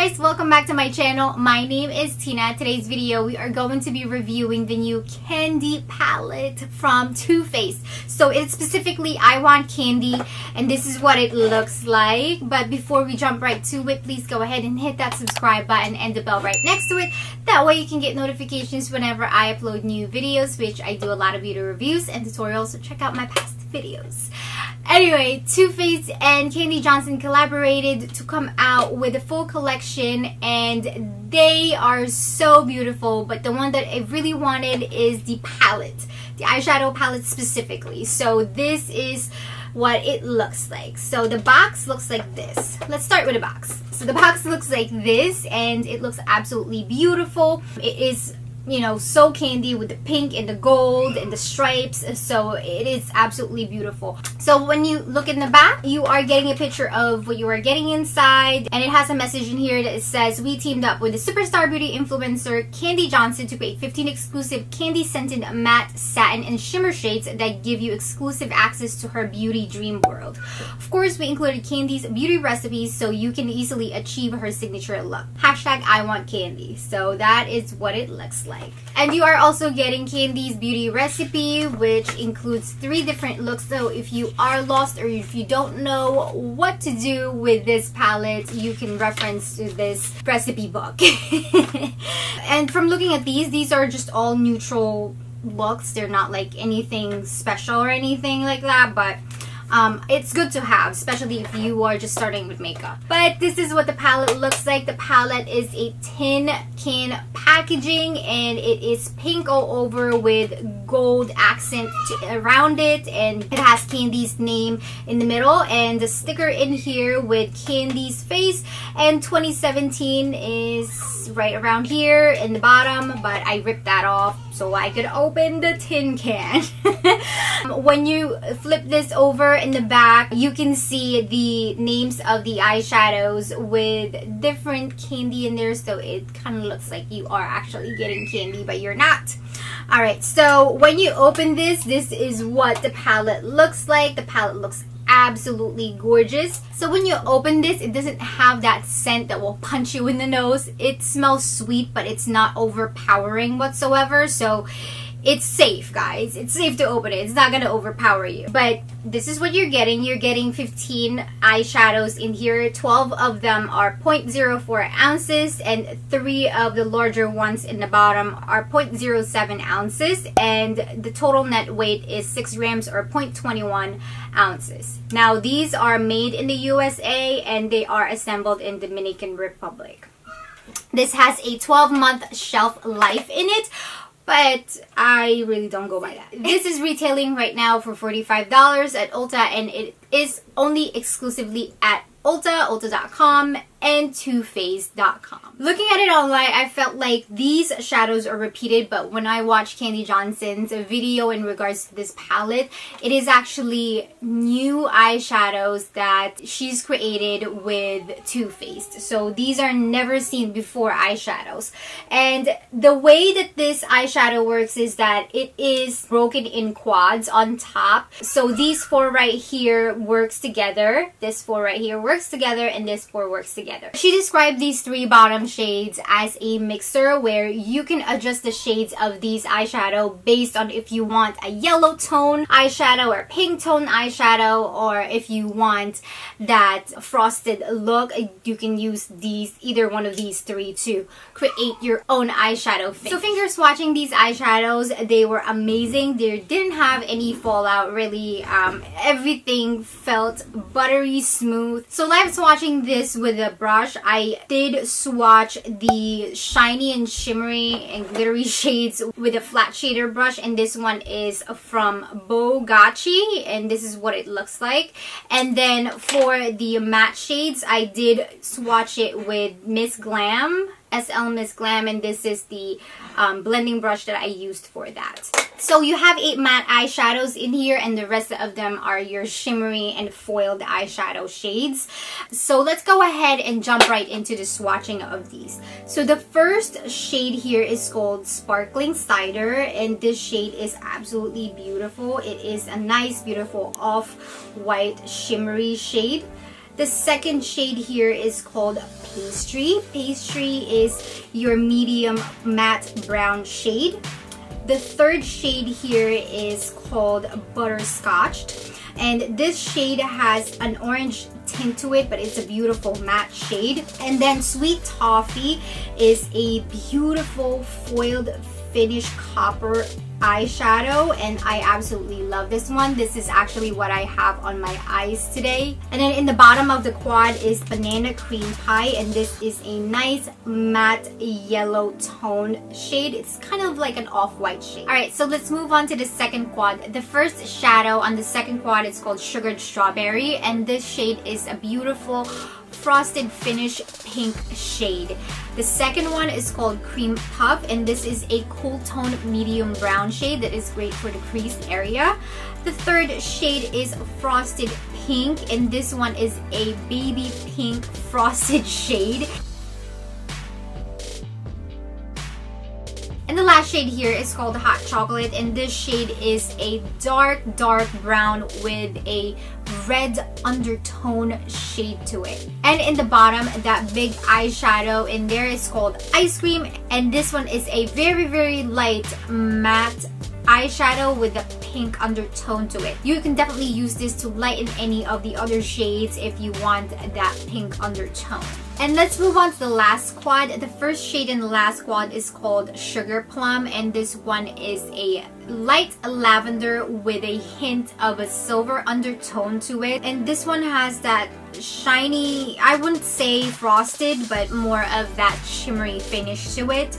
guys, welcome back to my channel. My name is Tina. Today's video we are going to be reviewing the new Kandee palette from Too Faced. So it's specifically I Want Kandee, and this is what it looks like. But before we jump right to it, please go ahead and hit that subscribe button and the bell right next to it. That way you can get notifications whenever I upload new videos, which I do a lot of beauty reviews and tutorials, so check out my past videos. Anyway, Too Faced and Kandee Johnson collaborated to come out with a full collection, and they are so beautiful. But the one that I really wanted is the palette, the eyeshadow palette specifically. So this is what it looks like. So the box looks like this. Let's start with the box. So the box looks like this, and it looks absolutely beautiful. It is, you know, so Kandee with the pink and the gold and the stripes, so it is absolutely beautiful. So when you look in the back, you are getting a picture of what you are getting inside, and it has a message in here that says, we teamed up with the superstar beauty influencer Kandee Johnson to create 15 exclusive Kandee scented matte, satin, and shimmer shades that give you exclusive access to her beauty dream world. Of course, we included Kandee's beauty recipes so you can easily achieve her signature look. Hashtag I Want Kandee. So that is what it looks like. And you are also getting Kandee's beauty recipe, which includes 3 different looks. So if you are lost or if you don't know what to do with this palette, you can reference to this recipe book. And from looking at these are just all neutral looks. They're not like anything special or anything like that, but it's good to have, especially if you are just starting with makeup. But this is what the palette looks like. The palette is a tin can packaging, and it is pink all over with gold accent around it, and it has Kandee's name in the middle and the sticker in here with Kandee's face, and 2017 is right around here in the bottom, but I ripped that off so I could open the tin can. When you flip this over in the back, you can see the names of the eyeshadows with different Kandee in there, so it kind of looks like you are actually getting Kandee, but you're not. Alright, so when you open this is what the palette looks like. The palette looks absolutely gorgeous. So when you open this, it doesn't have that scent that will punch you in the nose. It smells sweet, but it's not overpowering whatsoever. So it's safe, guys. It's safe to open it. It's not gonna overpower you. But this is what you're getting. You're getting 15 eyeshadows in here. 12 of them are 0.04 ounces, and 3 of the larger ones in the bottom are 0.07 ounces. And the total net weight is 6 grams or 0.21 ounces. Now, these are made in the USA, and they are assembled in Dominican Republic. This has a 12-month shelf life in it, but I really don't go by that. This is retailing right now for $45 at Ulta, and it is only exclusively at Ulta, Ulta.com, and TooFaced.com. Looking at it online, I felt like these shadows are repeated, but when I watched Kandee Johnson's video in regards to this palette, it is actually new eyeshadows that she's created with Too Faced. So these are never seen before eyeshadows. And the way that this eyeshadow works is that it is broken in quads on top. So these 4 right here works together. This 4 right here works together, and this 4 works together. She described these 3 bottom shades as a mixer where you can adjust the shades of these eyeshadow based on if you want a yellow tone eyeshadow or pink tone eyeshadow, or if you want that frosted look, you can use these, either one of these 3 to create your own eyeshadow finish. So finger swatching these eyeshadows, they were amazing. They didn't have any fallout really. Everything felt buttery smooth. So live swatching this with a brush, I did swatch the shiny and shimmery and glittery shades with a flat shader brush, and this one is from Bogachi, and this is what it looks like. And then for the matte shades, I did swatch it with Miss Glam, SL Miss Glam, and this is the blending brush that I used for that. So you have 8 matte eyeshadows in here, and the rest of them are your shimmery and foiled eyeshadow shades. So let's go ahead and jump right into the swatching of these. So the first shade here is called Sparkling Cider, and this shade is absolutely beautiful. It is a nice, beautiful off-white shimmery shade. The second shade here is called Pastry. Pastry is your medium matte brown shade. The third shade here is called Butterscotch. And this shade has an orange tint to it, but it's a beautiful matte shade. And then Sweet Toffee is a beautiful foiled finish copper eyeshadow, and I absolutely love this one. This is actually what I have on my eyes today. And then in the bottom of the quad is Banana Cream Pie, and this is a nice matte yellow tone shade. It's kind of like an off-white shade. Alright, so let's move on to the second quad. The first shadow on the second quad is called Sugared Strawberry, and this shade is a beautiful frosted finish pink shade. The second one is called Cream Puff, and this is a cool tone medium brown shade that is great for the crease area. The third shade is Frosted Pink, and this one is a baby pink frosted shade. And the last shade here is called Hot Chocolate, and this shade is a dark brown with a red undertone shade to it. And in the bottom, that big eyeshadow in there is called Ice Cream, and this one is a very light matte eyeshadow with a pink undertone to it. You can definitely use this to lighten any of the other shades if you want that pink undertone. And let's move on to the last quad. The first shade in the last quad is called Sugarplum, and this one is a light lavender with a hint of a silver undertone to it. And this one has that shiny, I wouldn't say frosted, but more of that shimmery finish to it.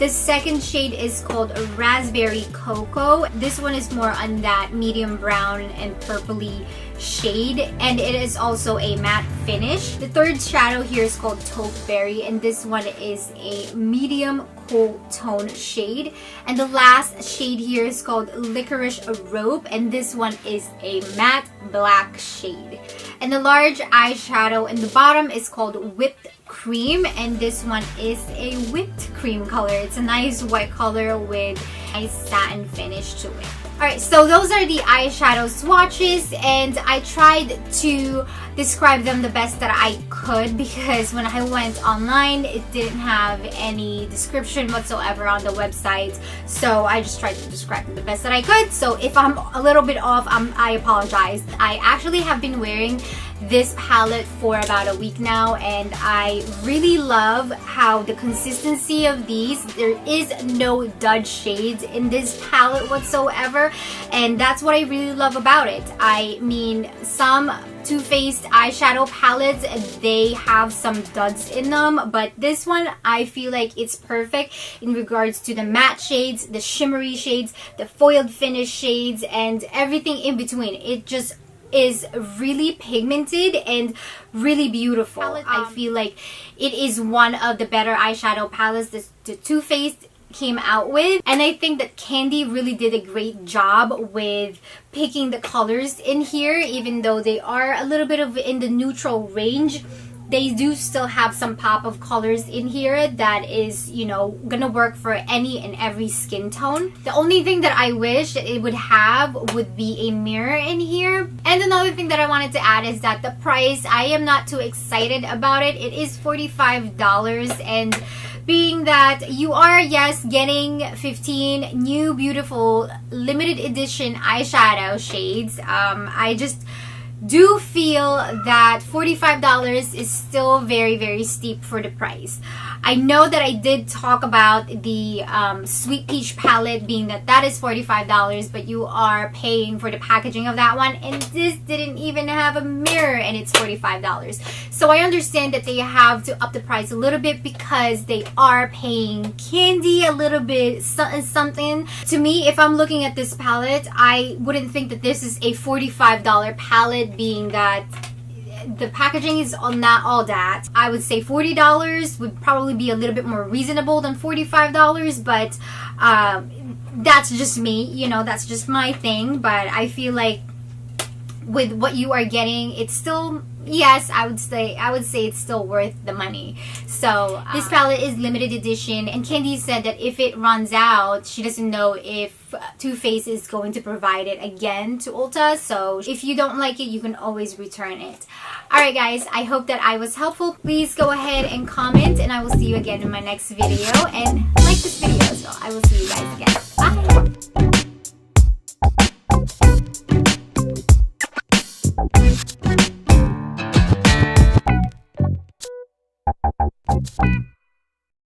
The second shade is called Raspberry Cocoa. This one is more on that medium brown and purpley shade, and it is also a matte finish. The third shadow here is called Taupe Berry, and this one is a medium cool tone shade. And the last shade here is called Licorice Rope, and this one is a matte black shade. And the large eyeshadow in the bottom is called Whipped Cream, and this one is a whipped cream color. It's a nice white color with a satin finish to it. Alright, so those are the eyeshadow swatches, and I tried to describe them the best that I could because when I went online, it didn't have any description whatsoever on the website. So I just tried to describe them the best that I could. So if I'm a little bit off, I apologize. I actually have been wearing this palette for about a week now, and I really love how the consistency of these, there is no dud shades in this palette whatsoever, and that's what I really love about it. I mean, some Too Faced eyeshadow palettes, they have some duds in them, but this one, I feel like it's perfect in regards to the matte shades, the shimmery shades, the foiled finish shades, and everything in between. It just is really pigmented and really beautiful. I feel like it is one of the better eyeshadow palettes the Too Faced came out with, and I think that Kandee really did a great job with picking the colors in here. Even though they are a little bit of in the neutral range, they do still have some pop of colors in here that is, you know, gonna work for any and every skin tone. The only thing that I wish that it would have would be a mirror in here. And another thing that I wanted to add is that the price, I am not too excited about it. It is $45, and being that you are, yes, getting 15 new beautiful limited edition eyeshadow shades, I just do feel that $45 is still very steep for the price. I know that I did talk about the Sweet Peach palette being that is $45, but you are paying for the packaging of that one, and this didn't even have a mirror and it's $45. So I understand that they have to up the price a little bit because they are paying Kandee a little bit something. To me, if I'm looking at this palette, I wouldn't think that this is a $45 palette, being that the packaging is not all that. I would say $40 would probably be a little bit more reasonable than $45, but that's just me, you know, that's just my thing. But I feel like with what you are getting, it's still yes, I would say it's still worth the money. So this palette is limited edition, and Kandee said that if it runs out, she doesn't know if Too Faced is going to provide it again to Ulta. So if you don't like it, you can always return it. Alright guys, I hope that I was helpful. Please go ahead and comment, and I will see you again in my next video. And like this video as well. I will see you guys again. Bye!